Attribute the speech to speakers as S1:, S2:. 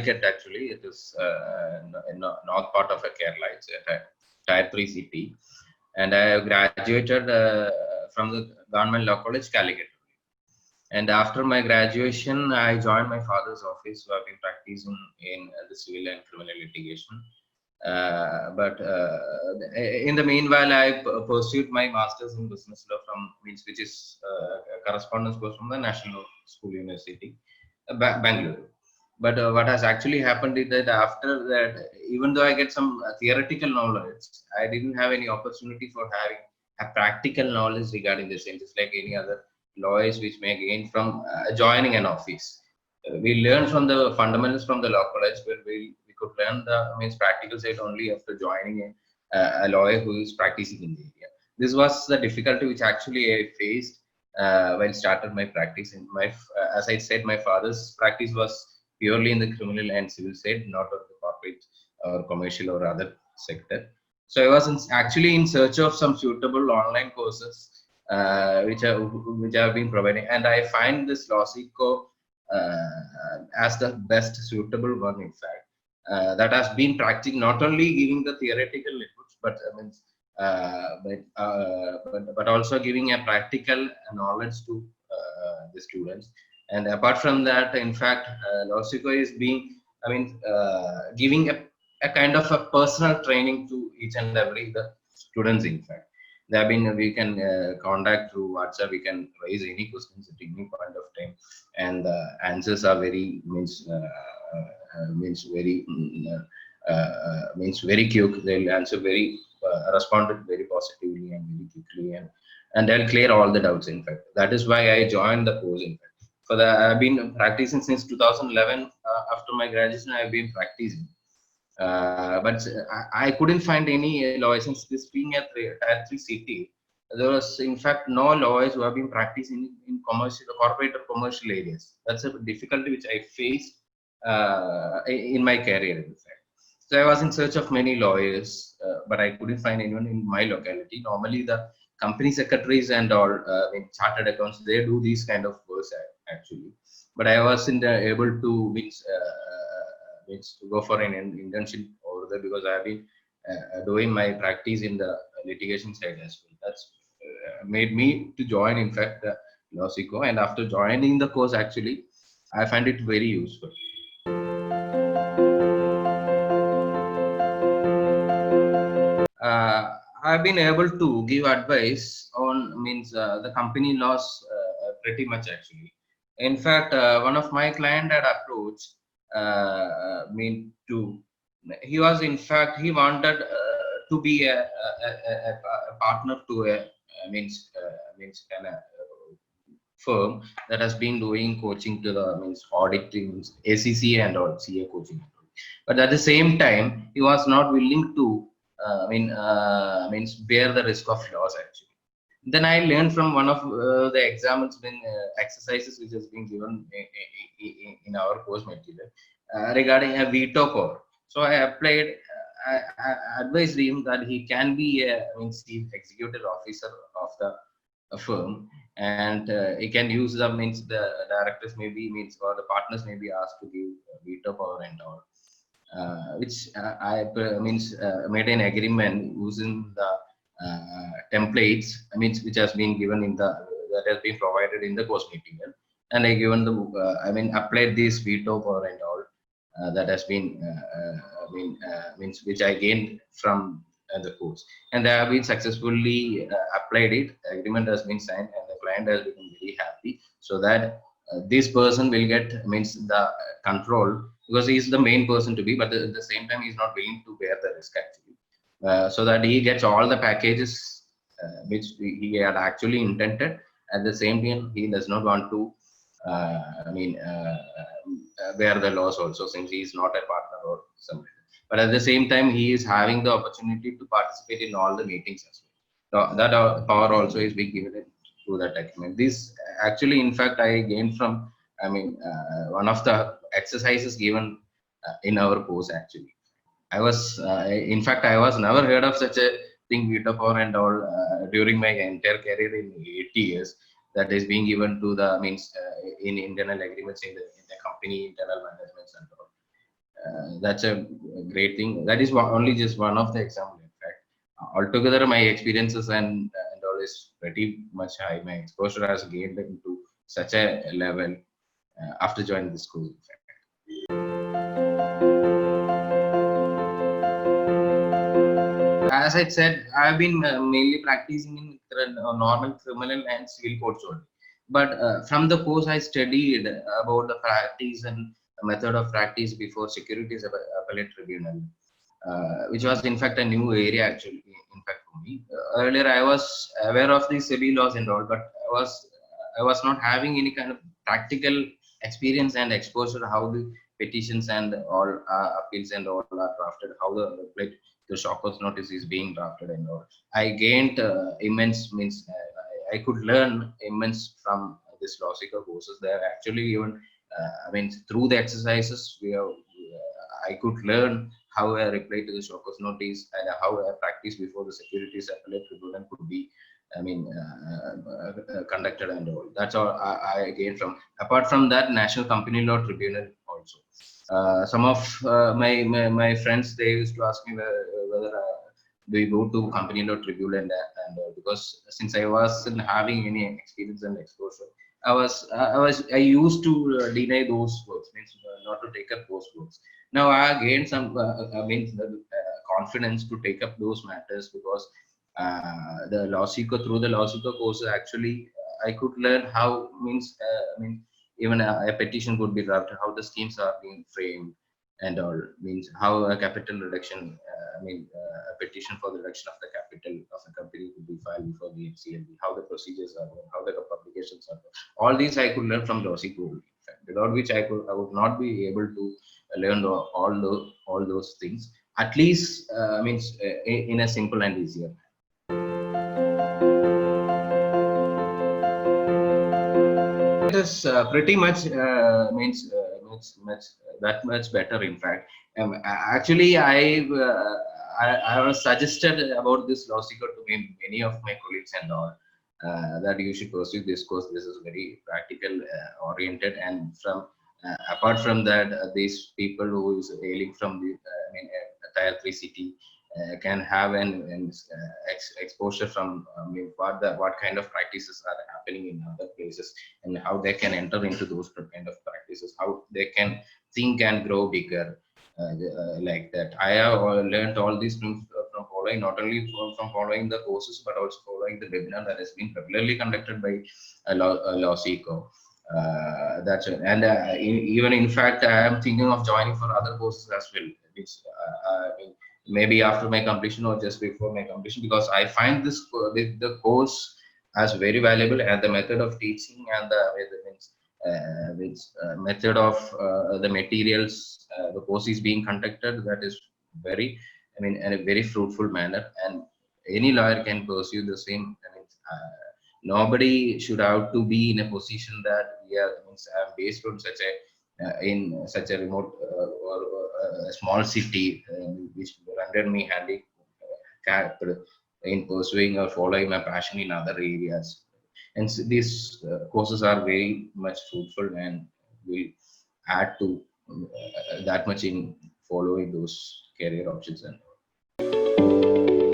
S1: Calicut actually. It is in the north part of Kerala. It's a tier 3 city, and I have graduated from the Government Law College, Calicut. And after my graduation, I joined my father's office, who I've been practicing in the civil and criminal litigation. But in the meanwhile, I pursued my master's in business law from which is a correspondence course from the National School University, Bangalore. But what has actually happened is that after that, even though I get some theoretical knowledge, I didn't have any opportunity for having a practical knowledge regarding the same, just like any other lawyers which may gain from joining an office. We learn from the fundamentals from the law college, where we could learn the means practical side only after joining a lawyer who is practicing in the area. This was the difficulty which actually I faced while started my practice. In my, as I said, my father's practice was purely in the criminal and civil side, not of the corporate or commercial or other sector. So I was actually in search of some suitable online courses which have been providing, and I find this Lawsico as the best suitable one. In fact, that has been practicing not only giving the theoretical inputs, but but also giving a practical knowledge to the students. And apart from that, in fact, Lawsico is being, giving a kind of a personal training to each and every the students. In fact, they have been, we can contact through WhatsApp. We can raise any questions at any point of time, and the answers are very means very quick. They'll answer very responded very positively and very quickly, and they'll clear all the doubts. In fact, that is why I joined the course. In fact, for the I've been practicing since 2011. After my graduation, I've been practicing. But I couldn't find any lawyers, since this being a tier 3 city. There was, in fact, no lawyers who have been practicing in commercial, corporate or commercial areas. That's a difficulty which I faced in my career. In fact, so I was in search of many lawyers, but I couldn't find anyone in my locality. Normally, the company secretaries and all, chartered accounts, they do these kind of works actually. But I wasn't able to means to go for an internship over there, because I've been doing my practice in the litigation side as well. That's made me to join, in fact, the Lawsico. And after joining the course, actually, I find it very useful. I've been able to give advice on the company laws pretty much actually. In fact, one of my client had approached to. He was, in fact, he wanted to be a partner to a kind of firm that has been doing coaching to the auditing, ACC and all CA coaching. But at the same time, he was not willing to bear the risk of loss actually. Then I learned from one of the examples, exercises which has been given in our course material regarding a veto power. So I applied. I advised him that he can be a chief executive officer of the firm, and he can use the directors maybe or the partners may be asked to give veto power and all. Which I made an agreement using the templates, which has been given in the that has been provided in the course material, and I given the applied this veto power and all that has been which I gained from the course, and they have been successfully applied it. Agreement has been signed, and the client has become very happy, so that this person will get the control, because he is the main person to be, but at the same time he is not willing to bear the risk actually, so that he gets all the packages which he had actually intended. At the same time, he does not want to bear the loss also, since he is not a partner or something. But at the same time, he is having the opportunity to participate in all the meetings as well. So that power also is being given to that agreement. This actually, in fact, I gained from one of the exercises given in our course actually. I was, in fact, I was never heard of such a thing, veto power and all, during my entire career in 80 years, that is being given to the in internal agreements in the company internal management and all. That's a great thing. That is only just one of the example. In fact, altogether, my experiences and all is pretty much high. My exposure has gained into such a level after joining the school. In fact. As I said, I've been mainly practicing in normal criminal and civil courts only. But from the course, I studied about the practice and method of practice before securities appellate tribunal, which was in fact a new area actually. In fact, for me, earlier I was aware of the civil laws and all, but I was not having any kind of practical experience and exposure how the petitions and all appeals and all are drafted, how the shoppers notice is being drafted and all. I gained immense means I could learn immense from this law seeker courses. There actually even I mean through the exercises I could learn how a reply to the shoppers notice and how a practice before the securities appellate tribunal could be. I mean, conducted and all. That's all I gained from. Apart from that, National Company Law Tribunal also. Some of my friends they used to ask me whether do you go to Company Law Tribunal and because since I wasn't having any experience and exposure, I used to deny those works, means not to take up those works. Now I gained some I mean confidence to take up those matters because the law seeker through the law seeker course actually I could learn how means I mean even a petition could be drafted, how the schemes are being framed, and all means how a capital reduction, I mean a petition for the reduction of the capital of a company could be filed before the NCLT, how the procedures are going, how the publications are going. All these I could learn from law seeker only. In fact, without which I would not be able to learn all those things. At least means in a simple and easier. It is pretty much much that much better. In fact, actually, I was suggested about this law seeker to many of my colleagues and all that you should pursue this course. This is very practical oriented, and from apart from that, these people who is hailing from the I mean, tier 3 city can have an exposure from what kind of practices are happening in other places and how they can enter into those kind of practices, how they can think and grow bigger like that. I have learned all these things from following, not only from following the courses but also following the webinar that has been regularly conducted by law seeker. That's it. And even in fact I am thinking of joining for other courses as well, which I mean, maybe after my completion or just before my completion, because I find this the course as very valuable, and the method of teaching and method of the materials the course is being conducted, that is very I mean in a very fruitful manner, and any lawyer can pursue the same. I mean, nobody should have to be in a position that means I'm based on such a in such a remote or a small city, which rendered me handicapped in pursuing or following my passion in other areas. And these courses are very much fruitful and will add to that much in following those career options and all.